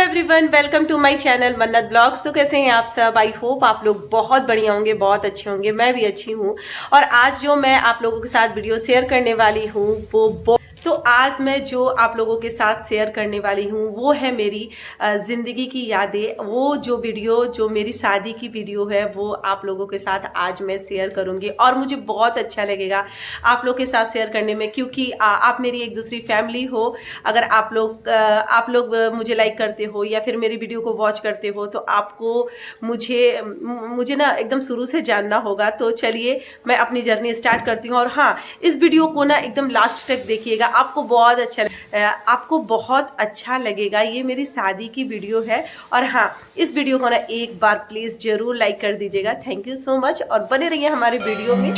Everyone, welcome to my channel Mannat blogs. तो कैसे हैं आप सब? आई होप आप लोग बहुत बढ़िया होंगे, बहुत अच्छे होंगे। मैं भी अच्छी हूँ। और आज जो मैं आप लोगों के साथ वीडियो शेयर करने वाली हूँ तो आज मैं जो आप लोगों के साथ शेयर करने वाली हूँ वो है मेरी ज़िंदगी की यादें। वो जो वीडियो जो मेरी शादी की वीडियो है वो आप लोगों के साथ आज मैं शेयर करूँगी। और मुझे बहुत अच्छा लगेगा आप लोग के साथ शेयर करने में, क्योंकि आप मेरी एक दूसरी फैमिली हो। अगर आप लोग मुझे लाइक करते हो या फिर मेरी वीडियो को वॉच करते हो तो आपको मुझे ना एकदम शुरू से जानना होगा। तो चलिए मैं अपनी जर्नी स्टार्ट करती हूँ। और हाँ, इस वीडियो को ना एकदम लास्ट तक देखिएगा, आपको बहुत अच्छा लगेगा। ये मेरी शादी की वीडियो है। और हाँ, इस वीडियो को ना एक बार प्लीज़ ज़रूर लाइक कर दीजिएगा। Thank you so much. और बने रहिए हमारे वीडियो में।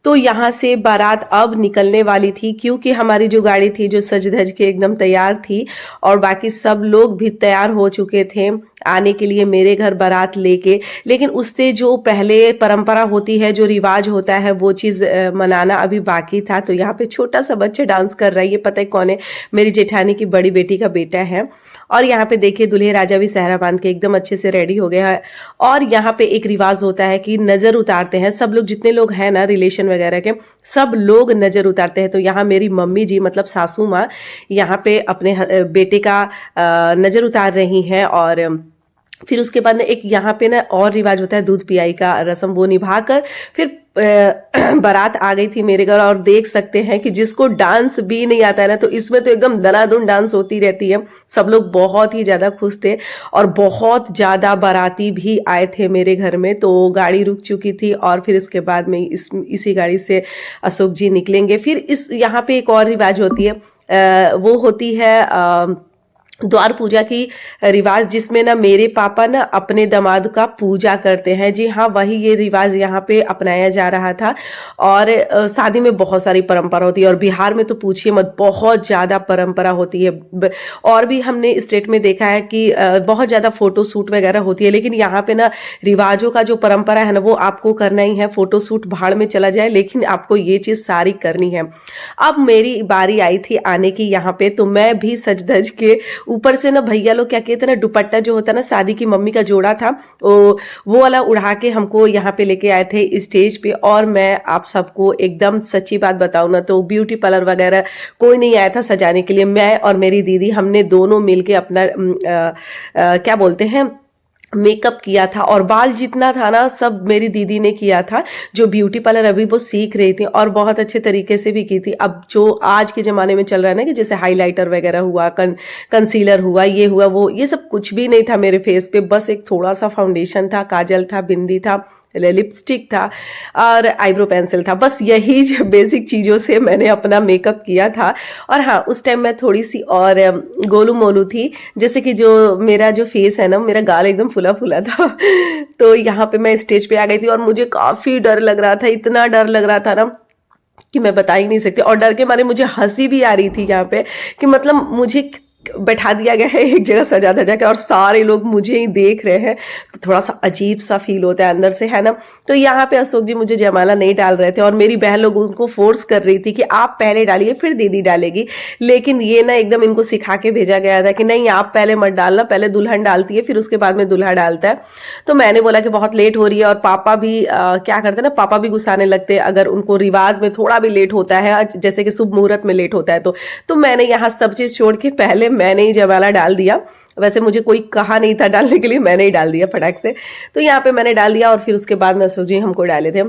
तो यहाँ से बारात अब निकलने वाली थी, क्योंकि हमारी जो गाड़ी थी जो सज धज के एकदम तैयार थी और बाकी सब लोग भी तैयार हो चुके थे आने के लिए मेरे घर बारात लेके। लेकिन उससे जो पहले परंपरा होती है, जो रिवाज होता है, वो चीज़ मनाना अभी बाकी था। तो यहाँ पे छोटा सा बच्चा डांस कर रहा है। ये पता है कौन है? मेरी जेठानी की बड़ी बेटी का बेटा है। और यहाँ पे देखिए दूल्हे राजा भी सहरा बांध के एकदम अच्छे से रेडी हो गया है। और यहाँ पे एक रिवाज होता है कि नजर उतारते हैं सब लोग, जितने लोग हैं ना रिलेशन वगैरह के, सब लोग नजर उतारते हैं। तो यहाँ मेरी मम्मी जी मतलब सासू माँ यहाँ पे अपने बेटे का नजर उतार रही हैं। और फिर उसके बाद ना एक यहाँ पे ना और रिवाज होता है, दूध पियाई का रस्म, वो निभा कर फिर बारात आ गई थी मेरे घर। और देख सकते हैं कि जिसको डांस भी नहीं आता है ना, तो इसमें तो एकदम दनादन डांस होती रहती है। सब लोग बहुत ही ज़्यादा खुश थे और बहुत ज़्यादा बाराती भी आए थे मेरे घर में। तो गाड़ी रुक चुकी थी और फिर इसके बाद में इसी गाड़ी से अशोक जी निकलेंगे। फिर इस यहाँ पे एक और रिवाज होती है, वो होती है द्वार पूजा की रिवाज, जिसमें ना मेरे पापा ना अपने दामाद का पूजा करते हैं। जी हाँ, वही ये रिवाज यहाँ पे अपनाया जा रहा था। और शादी में बहुत सारी परंपरा होती है और बिहार में तो पूछिए मत, बहुत ज़्यादा परंपरा होती है। और भी हमने स्टेट में देखा है कि बहुत ज़्यादा फोटो शूट वगैरह होती है। लेकिन यहाँ पे ना रिवाजों का जो परंपरा है ना, वो आपको करना ही है। फोटो शूट भाड़ में चला जाए, लेकिन आपको ये चीज़ सारी करनी है। अब मेरी बारी आई थी आने की यहाँ पे, तो मैं भी सज धज के ऊपर से ना भैया लोग क्या कहते हैं ना, दुपट्टा जो होता है ना, शादी की मम्मी का जोड़ा था, वो वाला उड़ा के हमको यहाँ पे लेके आए थे स्टेज पे। और मैं आप सबको एकदम सच्ची बात बताऊं ना, तो ब्यूटी पार्लर वगैरह कोई नहीं आया था सजाने के लिए। मैं और मेरी दीदी, हमने दोनों मिलके अपना क्या बोलते हैं, मेकअप किया था। और बाल जितना था ना, सब मेरी दीदी ने किया था, जो ब्यूटी पार्लर अभी वो सीख रही थी, और बहुत अच्छे तरीके से भी की थी। अब जो आज के ज़माने में चल रहा है ना, कि जैसे हाइलाइटर वगैरह हुआ, कंसीलर हुआ, ये हुआ, वो ये सब कुछ भी नहीं था मेरे फेस पे। बस एक थोड़ा सा फाउंडेशन था, काजल था, बिंदी था, लिपस्टिक था और आईब्रो पेंसिल था। बस यही जो बेसिक चीज़ों से मैंने अपना मेकअप किया था। और हाँ, उस टाइम मैं थोड़ी सी और गोलू मोलू थी, जैसे कि जो मेरा जो फेस है ना, मेरा गाल एकदम फुला फुला था। तो यहाँ पे मैं स्टेज पे आ गई थी और मुझे काफ़ी डर लग रहा था, इतना डर लग रहा था ना कि मैं बता ही नहीं सकती। और डर के मारे मुझे हंसी भी आ रही थी यहाँ पे, कि मतलब मुझे बैठा दिया गया है एक जगह सजा धजा के और सारे लोग मुझे ही देख रहे हैं। तो थोड़ा सा अजीब सा फील होता है अंदर से, है ना। तो यहाँ पे अशोक जी मुझे जयमाला नहीं डाल रहे थे और मेरी बहन लोग उनको फोर्स कर रही थी कि आप पहले डालिए फिर दीदी डालेगी। लेकिन ये ना एकदम इनको सिखा के भेजा गया था कि नहीं, आप पहले मत डालना, पहले दुल्हन डालती है फिर उसके बाद में दूल्हा डालता है। तो मैंने बोला कि बहुत लेट हो रही है। और पापा भी क्या करते हैं ना, पापा भी गुस्साने लगते हैं अगर उनको रिवाज में थोड़ा भी लेट होता है, जैसे कि शुभ मुहूर्त में लेट होता है। तो मैंने यहाँ सब चीज़ छोड़ के पहले मैंने ही जयमाला डाल दिया। वैसे मुझे कोई कहा नहीं था डालने के लिए, मैंने ही डाल दिया फटाक से। तो यहाँ पे मैंने डाल दिया और फिर उसके बाद में अशोक जी हमको डाले थे।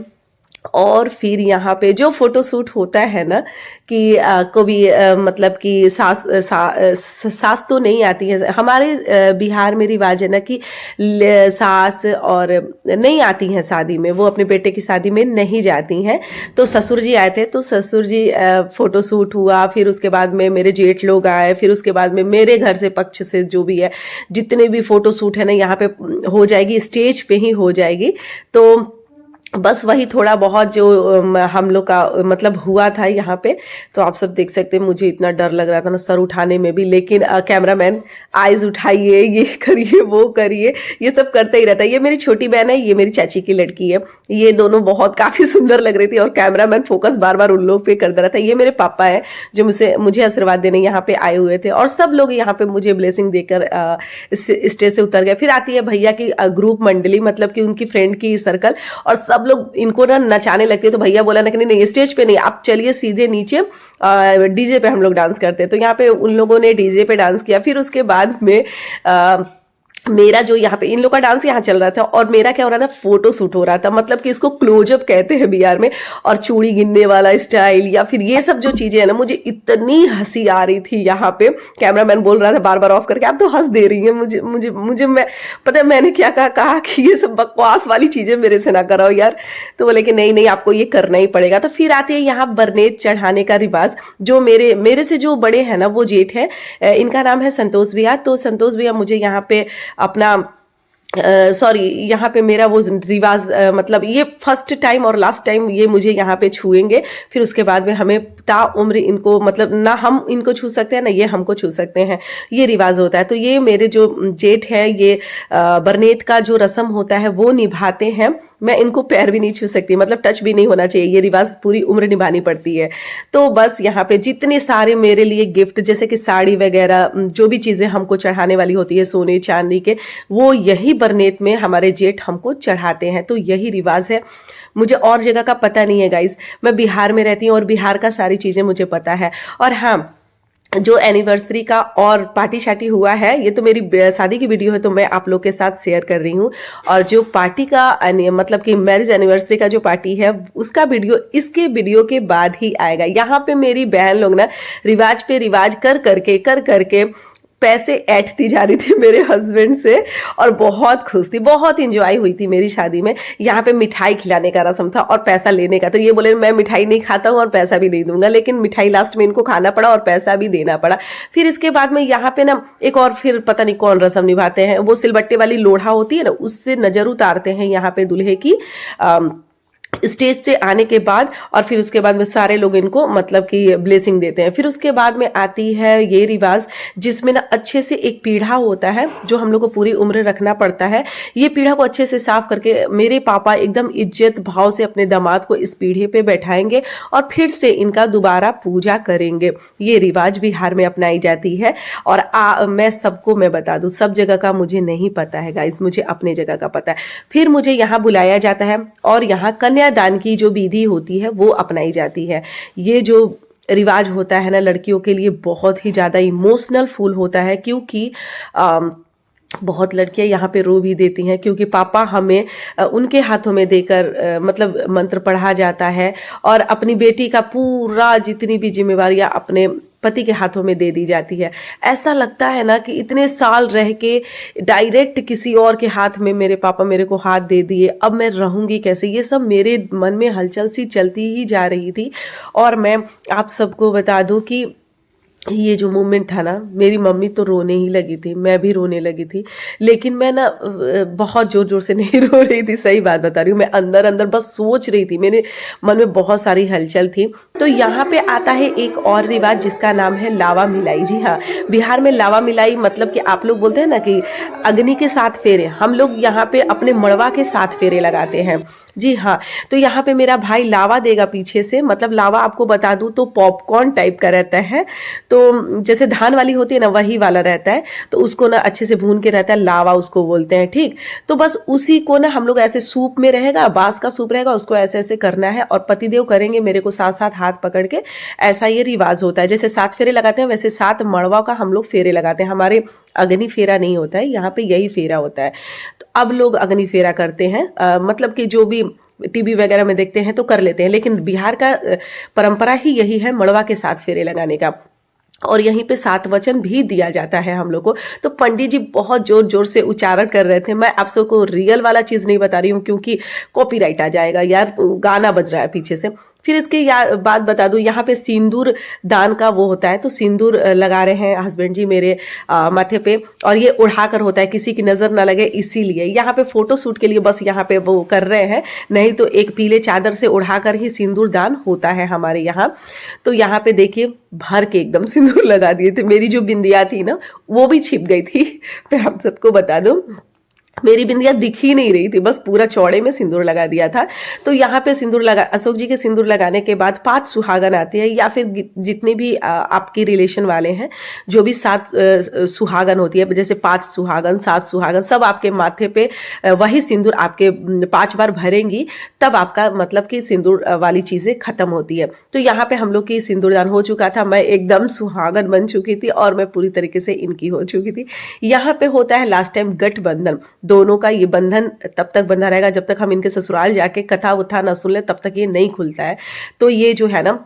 और फिर यहाँ पे जो फोटो शूट होता है ना कि कभी मतलब कि सास तो नहीं आती है हमारे बिहार में। रिवाज है ना कि सास और नहीं आती हैं शादी में, वो अपने बेटे की शादी में नहीं जाती हैं। तो ससुर जी आए थे, तो ससुर जी फोटो शूट हुआ, फिर उसके बाद में मेरे जेठ लोग आए, फिर उसके बाद में मेरे घर से पक्ष से जो भी है जितने भी फोटो शूट है ना यहाँ पे हो जाएगी, स्टेज पे ही हो जाएगी। तो बस वही थोड़ा बहुत जो हम लोग का मतलब हुआ था यहाँ पे। तो आप सब देख सकते हैं, मुझे इतना डर लग रहा था ना सर उठाने में भी, लेकिन कैमरामैन आइज उठाइए, ये करिए, वो करिए, ये सब करते ही रहता है। ये मेरी छोटी बहन है, ये मेरी चाची की लड़की है, ये दोनों बहुत काफी सुंदर लग रही थी और कैमरामैन फोकस बार बार उन लोग पे करता रहता है। ये मेरे पापा है जो मुझे आशीर्वाद देने यहाँ पे आए हुए थे, और सब लोग यहाँ पे मुझे ब्लेसिंग देकर स्टेज से उतर गए। फिर आती है भैया की ग्रुप मंडली, मतलब कि उनकी फ्रेंड की सर्कल, और सब लोग इनको ना नचाने लगते हैं। तो भैया बोला ना कि नहीं स्टेज पे नहीं, आप चलिए सीधे नीचे डीजे पे हम लोग डांस करते हैं। तो यहाँ पे उन लोगों ने डीजे पे डांस किया। फिर उसके बाद में मेरा जो यहाँ पे इन लोग का डांस यहाँ चल रहा था, और मेरा क्या हो रहा था, फोटो शूट हो रहा था, मतलब कि इसको क्लोजअप कहते हैं बिहार में, और चूड़ी गिनने वाला स्टाइल या फिर ये सब जो चीजें है ना, मुझे इतनी हंसी आ रही थी यहाँ पे। कैमरामैन बोल रहा था बार बार ऑफ करके, आप तो हंस दे रही हैं मुझे मुझे मुझे मैं पता है मैंने क्या कहा कि ये सब बकवास वाली चीजें मेरे से ना कराओ यार। तो बोले कि नहीं नहीं आपको ये करना ही पड़ेगा। तो फिर आती है यहाँ बरनेत चढ़ाने का रिवाज, जो मेरे से जो बड़े हैं ना वो जेठ है, इनका नाम है संतोष भैया। तो संतोष भैया मुझे यहाँ पे अपना सॉरी यहाँ पे मेरा वो रिवाज मतलब ये फर्स्ट टाइम और लास्ट टाइम ये मुझे यहाँ पे छुएंगे। फिर उसके बाद में हमें ताउम्र इनको मतलब ना हम इनको छू सकते हैं ना ये हमको छू सकते हैं, ये रिवाज होता है। तो ये मेरे जो जेठ है ये बरनेत का जो रस्म होता है वो निभाते हैं। मैं इनको पैर भी नहीं छू सकती, मतलब टच भी नहीं होना चाहिए, ये रिवाज पूरी उम्र निभानी पड़ती है। तो बस यहाँ पे जितने सारे मेरे लिए गिफ्ट जैसे कि साड़ी वगैरह जो भी चीजें हमको चढ़ाने वाली होती है सोने चांदी के, वो यही बरनेत में हमारे जेठ हमको चढ़ाते हैं। तो यही रिवाज है, मुझे और जगह का पता नहीं है गाइस। मैं बिहार में रहती हूँ और बिहार का सारी चीजें मुझे पता है। और हाँ, जो एनिवर्सरी का और पार्टी शार्टी हुआ है, ये तो मेरी शादी की वीडियो है तो मैं आप लोग के साथ शेयर कर रही हूँ। और जो पार्टी का मतलब कि मैरिज एनिवर्सरी का जो पार्टी है उसका वीडियो इसके वीडियो के बाद ही आएगा। यहाँ पे मेरी बहन लोग ना रिवाज पे रिवाज कर करके पैसे ऐंठती जा रही थी मेरे हस्बैंड से, और बहुत खुश थी, बहुत इंजॉय हुई थी मेरी शादी में। यहाँ पे मिठाई खिलाने का रस्म था और पैसा लेने का। तो ये बोले मैं मिठाई नहीं खाता हूँ और पैसा भी नहीं दूंगा, लेकिन मिठाई लास्ट में इनको खाना पड़ा और पैसा भी देना पड़ा। फिर इसके बाद में यहाँ पे ना एक और फिर पता नहीं कौन रस्म निभाते हैं, वो सिलबट्टे वाली लोढ़ा होती है ना, उससे नजर उतारते हैं यहाँ पे दूल्हे की स्टेज से आने के बाद, और फिर उसके बाद में सारे लोग इनको मतलब कि ब्लेसिंग देते हैं। फिर उसके बाद में आती है ये रिवाज जिसमें ना अच्छे से एक पीढ़ा होता है जो हम लोग को पूरी उम्र रखना पड़ता है। ये पीढ़ा को अच्छे से साफ करके मेरे पापा एकदम इज्जत भाव से अपने दामाद को इस पीढ़े पे बैठाएंगे और फिर से इनका दोबारा पूजा करेंगे। ये रिवाज बिहार में अपनाई जाती है। और मैं सबको मैं बता दूं, सब जगह का मुझे नहीं पता है गाइस, मुझे अपने जगह का पता है। फिर मुझे यहाँ बुलाया जाता है और यहाँ कन्यादान की जो विधि होती है वो अपनाई जाती है। ये जो रिवाज होता है ना लड़कियों के लिए बहुत ही ज्यादा इमोशनल फुल होता है, क्योंकि बहुत लड़कियां यहाँ पे रो भी देती हैं, क्योंकि पापा हमें उनके हाथों में देकर मतलब मंत्र पढ़ा जाता है और अपनी बेटी का पूरा जितनी भी जिम्मेवारियां अपने पति के हाथों में दे दी जाती है। ऐसा लगता है ना कि इतने साल रह के डायरेक्ट किसी और के हाथ में मेरे पापा मेरे को हाथ दे दिए, अब मैं रहूंगी कैसे, ये सब मेरे मन में हलचल सी चलती ही जा रही थी। और मैं आप सबको बता दूं कि ये जो मोमेंट था ना, मेरी मम्मी तो रोने ही लगी थी, मैं भी रोने लगी थी, लेकिन मैं ना बहुत जोर जोर से नहीं रो रही थी, सही बात बता रही हूँ। मैं अंदर अंदर बस सोच रही थी, मेरे मन में बहुत सारी हलचल थी। तो यहाँ पे आता है एक और रिवाज जिसका नाम है लावा मिलाई। जी हाँ, बिहार में लावा मिलाई मतलब कि आप लोग बोलते हैं ना कि अग्नि के 7 फेरे, हम लोग यहाँ पे अपने मड़वा के 7 फेरे लगाते हैं। जी हाँ, तो यहाँ पे मेरा भाई लावा देगा पीछे से, मतलब लावा आपको बता दूं तो पॉपकॉर्न टाइप का रहता है। तो जैसे धान वाली होती है ना वही वाला रहता है, तो उसको ना अच्छे से भून के रहता है, लावा उसको बोलते हैं। ठीक, तो बस उसी को ना हम लोग ऐसे सूप में रहेगा, बांस का सूप रहेगा, उसको ऐसे ऐसे करना है और पतिदेव करेंगे मेरे को साथ साथ हाथ पकड़ के। ऐसा ये रिवाज होता है, जैसे 7 फेरे लगाते हैं वैसे 7 मड़वा का हम लोग फेरे लगाते हैं। हमारे अग्नि फेरा नहीं होता है, यहाँ पे यही फेरा होता है। तो अब लोग अग्नि फेरा करते हैं, मतलब कि जो भी टीवी वगैरह में देखते हैं तो कर लेते हैं, लेकिन बिहार का परंपरा ही यही है मड़वा के 7 फेरे लगाने का, और यहीं पे 7 वचन भी दिया जाता है हम लोग को। तो पंडित जी बहुत जोर जोर से उच्चारण कर रहे थे। मैं आप सबको रियल वाला चीज नहीं बता रही हूँ क्योंकि कॉपीराइट आ जाएगा यार, गाना बज रहा है पीछे से। फिर इसके बात बता दूं, यहाँ पे सिंदूर दान का वो होता है, तो सिंदूर लगा रहे हैं हस्बैंड जी मेरे माथे पे, और ये उड़ाकर होता है, किसी की नजर ना लगे इसीलिए। यहाँ पे फोटो शूट के लिए बस यहाँ पे वो कर रहे हैं, नहीं तो एक पीले चादर से उड़ाकर ही सिंदूर दान होता है हमारे यहाँ। तो यहाँ पे देखिए भर के एकदम सिंदूर लगा दिए थे। मेरी जो बिंदिया थी ना वो भी छिप गई थी। मैं आप सबको बता दूं, मेरी बिंदिया दिख ही नहीं रही थी, बस पूरा चौड़े में सिंदूर लगा दिया था। तो यहाँ पे सिंदूर लगा, अशोक जी के सिंदूर लगाने के बाद 5 सुहागन आती है, या फिर जितने भी आपके रिलेशन वाले हैं, जो भी 7 सुहागन होती है, जैसे 5 सुहागन 7 सुहागन, सब आपके माथे पे वही सिंदूर आपके 5 बार भरेंगी, तब आपका मतलब कि सिंदूर वाली चीजें खत्म होती है। तो यहाँ पे हम लोग की सिंदूरदान हो चुका था, मैं एकदम सुहागन बन चुकी थी और मैं पूरी तरीके से इनकी हो चुकी थी। यहाँ पे होता है लास्ट टाइम गठबंधन, दोनों का ये बंधन तब तक बंधा रहेगा जब तक हम इनके ससुराल जाके कथा उथा न सुन ले, तब तक ये नहीं खुलता है। तो ये जो है ना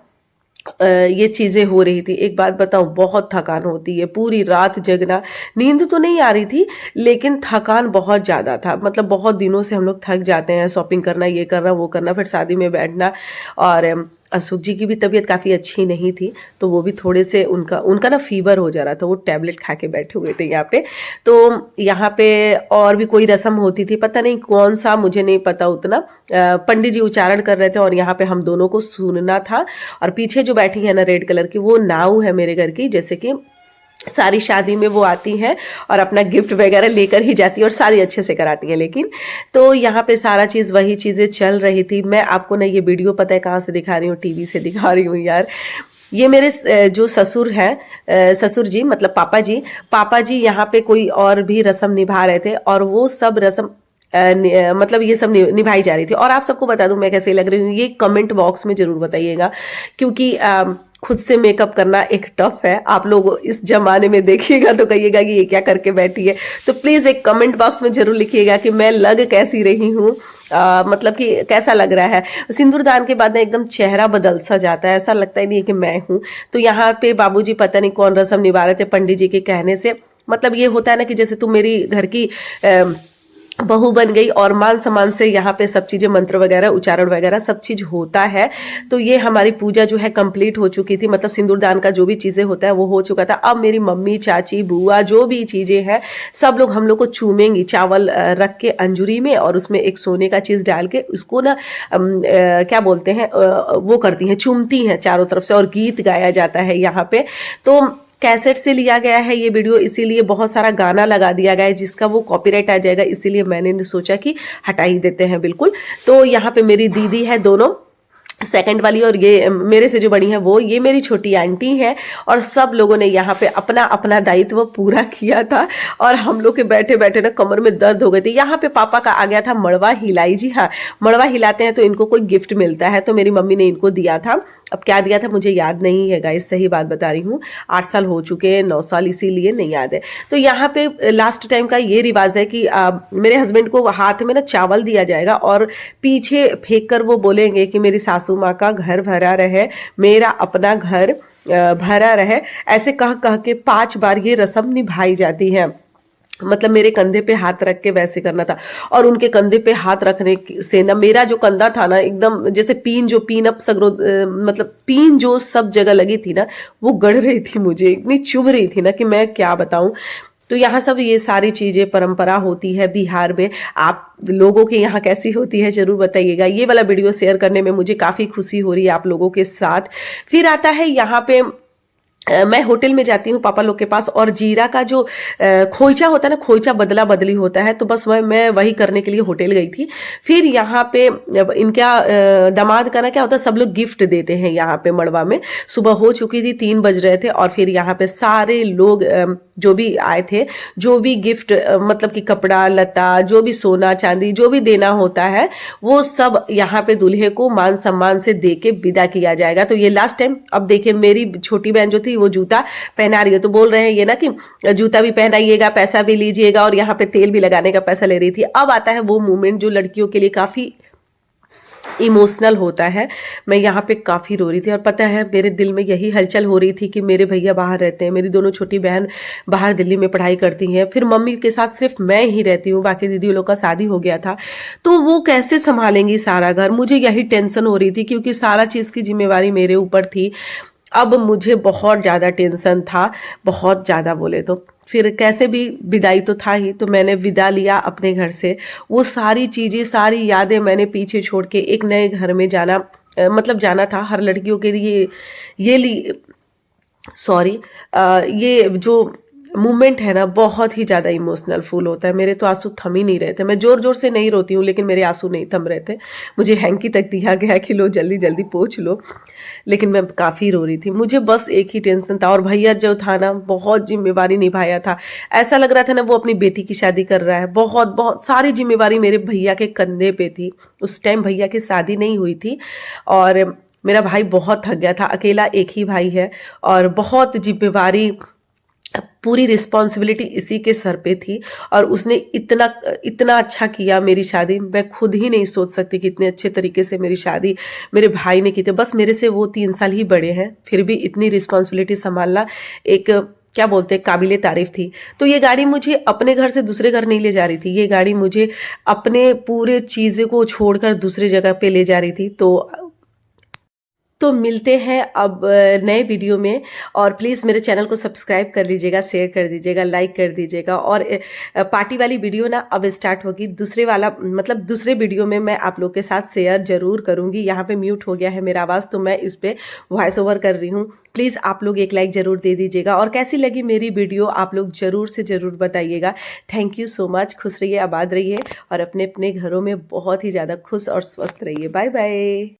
ये चीजें हो रही थी। एक बात बताऊं, बहुत थकान होती है, पूरी रात जगना, नींद तो नहीं आ रही थी लेकिन थकान बहुत ज्यादा था। मतलब बहुत दिनों से हम लोग थक जाते हैं, शॉपिंग करना, ये करना, वो करना, फिर शादी में बैठना। और अशोक जी की भी तबीयत काफ़ी अच्छी नहीं थी, तो वो भी थोड़े से उनका ना फीवर हो जा रहा था, वो टैबलेट खा के बैठे हुए थे यहाँ पे। तो यहाँ पे और भी कोई रस्म होती थी, पता नहीं कौन सा, मुझे नहीं पता उतना। पंडित जी उच्चारण कर रहे थे और यहाँ पे हम दोनों को सुनना था। और पीछे जो बैठी है ना रेड कलर की, वो नाव है मेरे घर की, जैसे कि सारी शादी में वो आती हैं और अपना गिफ्ट वगैरह लेकर ही जाती है और शादी अच्छे से कराती हैं। लेकिन तो यहाँ पे सारा चीज़ वही चीज़ें चल रही थी। मैं आपको ना ये वीडियो पता है कहाँ से दिखा रही हूँ, टीवी से दिखा रही हूँ यार। ये मेरे जो ससुर हैं, ससुर जी मतलब पापा जी यहाँ पे कोई और भी रस्म निभा रहे थे, और वो सब रस्म मतलब ये सब निभाई जा रही थी। और आप सबको बता दूं मैं कैसे लग रही हूँ, ये कमेंट बॉक्स में जरूर बताइएगा, क्योंकि खुद से मेकअप करना एक टफ है। आप लोग इस जमाने में देखिएगा तो कहिएगा कि ये क्या करके बैठी है। तो प्लीज एक कमेंट बॉक्स में जरूर लिखिएगा कि मैं लग कैसी रही हूँ, मतलब कि कैसा लग रहा है। सिंदूरदान के बाद ना एकदम चेहरा बदल सा जाता है, ऐसा लगता ही नहीं है कि मैं हूँ। तो यहाँ पे बाबूजी पता नहीं कौन रस्म निभा रहे थे पंडित जी के कहने से। मतलब ये होता है ना कि जैसे तुम मेरी घर की बहू बन गई, और मान सम्मान से यहाँ पे सब चीजें, मंत्र वगैरह, उच्चारण वगैरह सब चीज होता है। तो ये हमारी पूजा जो है कंप्लीट हो चुकी थी, मतलब सिंदूरदान का जो भी चीजें होता है वो हो चुका था। अब मेरी मम्मी, चाची, बुआ, जो भी चीजें हैं सब लोग हम लोग को चूमेंगी, चावल रख के अंजुरी में, और उसमें एक सोने का चीज डाल के उसको ना क्या बोलते हैं, वो करती हैं, चूमती हैं चारों तरफ से, और गीत गाया जाता है यहाँ पे। तो कैसेट से लिया गया है ये वीडियो, इसीलिए बहुत सारा गाना लगा दिया गया है जिसका वो कॉपीराइट आ जाएगा, इसीलिए मैंने सोचा कि हटा ही देते हैं बिल्कुल। तो यहाँ पे मेरी दीदी है दोनों, सेकंड वाली, और ये मेरे से जो बड़ी है वो, ये मेरी छोटी आंटी है। और सब लोगों ने यहाँ पे अपना अपना दायित्व पूरा किया था, और हम लोग के बैठे बैठे ना कमर में दर्द हो गई थी। यहाँ पे पापा का आ गया था मड़वा हिलाई। जी हाँ, मड़वा हिलाते हैं तो इनको कोई गिफ्ट मिलता है, तो मेरी मम्मी ने इनको दिया था। अब क्या दिया था मुझे याद नहीं है गाइस, सही बात बता रही हूँ, 8 साल हो चुके हैं, 9 साल, इसीलिए नहीं याद है। तो यहाँ पे लास्ट टाइम का ये रिवाज है कि मेरे हस्बैंड को हाथ में ना चावल दिया जाएगा, और पीछे फेंक कर वो बोलेंगे कि मेरी सासू माँ का घर भरा रहे, मेरा अपना घर भरा रहे। ऐसे कह कह के 5 बार ये रस्म निभाई जाती है। मतलब मेरे कंधे पे हाथ रख के वैसे करना था, और उनके कंधे पे हाथ रखने से ना मेरा जो कंधा था ना, एकदम जैसे पीन अप सगरो, मतलब पीन जो सब जगह लगी थी ना, वो गड़ रही थी, मुझे इतनी चुभ रही थी ना कि मैं क्या बताऊं। तो यहाँ सब ये सारी चीजें परंपरा होती है बिहार में। आप लोगों के यहाँ कैसी होती है जरूर बताइएगा। ये वाला वीडियो शेयर करने में मुझे काफी खुशी हो रही है आप लोगों के साथ। फिर आता है यहाँ पे मैं होटल में जाती हूँ पापा लोग के पास, और जीरा का जो खोइचा होता है ना, खोइचा बदला बदली होता है, तो बस मैं वही करने के लिए होटल गई थी। फिर यहाँ पे इनका दामाद का ना क्या होता है, सब लोग गिफ्ट देते हैं यहाँ पे मड़वा में। सुबह हो चुकी थी, 3 बज रहे थे, और फिर यहाँ पे सारे लोग जो भी आए थे, जो भी गिफ्ट मतलब कि कपड़ा लता, जो भी सोना चांदी जो भी देना होता है, वो सब यहाँ पे दूल्हे को मान सम्मान से दे के विदा किया जाएगा। तो ये लास्ट टाइम। अब देखिए मेरी छोटी बहन जो थी वो जूता पहना रही है, तो बोल रहे हैं ये ना कि जूता भी पहनाइएगा, पैसा भी लीजिएगा, और यहाँ पे तेल भी लगाने का पैसा ले रही थी। अब आता है वो मोमेंट जो लड़कियों के लिए काफी इमोशनल होता है। मैं यहाँ पे काफ़ी रो रही थी और पता है मेरे दिल में यही हलचल हो रही थी कि मेरे भैया बाहर रहते हैं, मेरी दोनों छोटी बहन बाहर दिल्ली में पढ़ाई करती हैं, फिर मम्मी के साथ सिर्फ मैं ही रहती हूँ, बाकी दीदी लोग का शादी हो गया था, तो वो कैसे संभालेंगी सारा घर, मुझे यही टेंशन हो रही थी क्योंकि सारा चीज़ की जिम्मेवारी मेरे ऊपर थी। अब मुझे बहुत ज़्यादा टेंशन था, बहुत ज़्यादा बोले तो। फिर कैसे भी विदाई तो था ही, तो मैंने विदा लिया अपने घर से। वो सारी चीज़ें, सारी यादें मैंने पीछे छोड़ के एक नए घर में जाना मतलब जाना था हर लड़कियों के लिए। ये ली सॉरी ये जो मोमेंट है ना बहुत ही ज़्यादा इमोशनल फुल होता है। मेरे तो आंसू थम ही नहीं रहे थे। मैं ज़ोर-ज़ोर से नहीं रोती हूँ लेकिन मेरे आंसू नहीं थम रहे थे। मुझे हैंकी तक दिया गया कि लो जल्दी-जल्दी पोंछ लो। लेकिन मैं काफ़ी रो रही थी। मुझे बस एक ही टेंशन था और भैया जो था ना बहुत ज़िम्मेवारी निभाया था। ऐसा लग रहा था ना वो अपनी बेटी की शादी कर रहा है। बहुत-बहुत सारी ज़िम्मेवारी मेरे भैया के कंधे पे थी। उस टाइम भैया की शादी नहीं हुई थी और मेरा भाई बहुत थक गया था। अकेला एक ही भाई है और बहुत ज़िम्मेवारी पूरी रिस्पॉन्सिबिलिटी इसी के सर पे थी और उसने इतना इतना अच्छा किया मेरी शादी। मैं खुद ही नहीं सोच सकती कि इतने अच्छे तरीके से मेरी शादी मेरे भाई ने की थी। बस मेरे से वो 3 साल ही बड़े हैं, फिर भी इतनी रिस्पॉन्सिबिलिटी सँभालना एक क्या बोलते हैं काबिले तारीफ़ थी। तो ये गाड़ी मुझे अपने घर से दूसरे घर नहीं ले जा रही थी, ये गाड़ी मुझे अपने पूरे चीज़ों को छोड़कर दूसरी जगह पे ले जा रही थी। तो मिलते हैं अब नए वीडियो में और प्लीज़ मेरे चैनल को सब्सक्राइब कर लीजिएगा, शेयर कर दीजिएगा, लाइक कर दीजिएगा और पार्टी वाली वीडियो ना अब स्टार्ट होगी। दूसरे वाला मतलब दूसरे वीडियो में मैं आप लोग के साथ शेयर ज़रूर करूँगी। यहाँ पे म्यूट हो गया है मेरा आवाज़ तो मैं इस पे वॉइस ओवर कर रही हूँ। प्लीज़ आप लोग एक लाइक ज़रूर दे दीजिएगा और कैसी लगी मेरी वीडियो आप लोग ज़रूर से ज़रूर बताइएगा। Thank you so much. खुश रहिए, आबाद रहिए और अपने-अपने घरों में बहुत ही ज़्यादा खुश और स्वस्थ रहिए। Bye bye.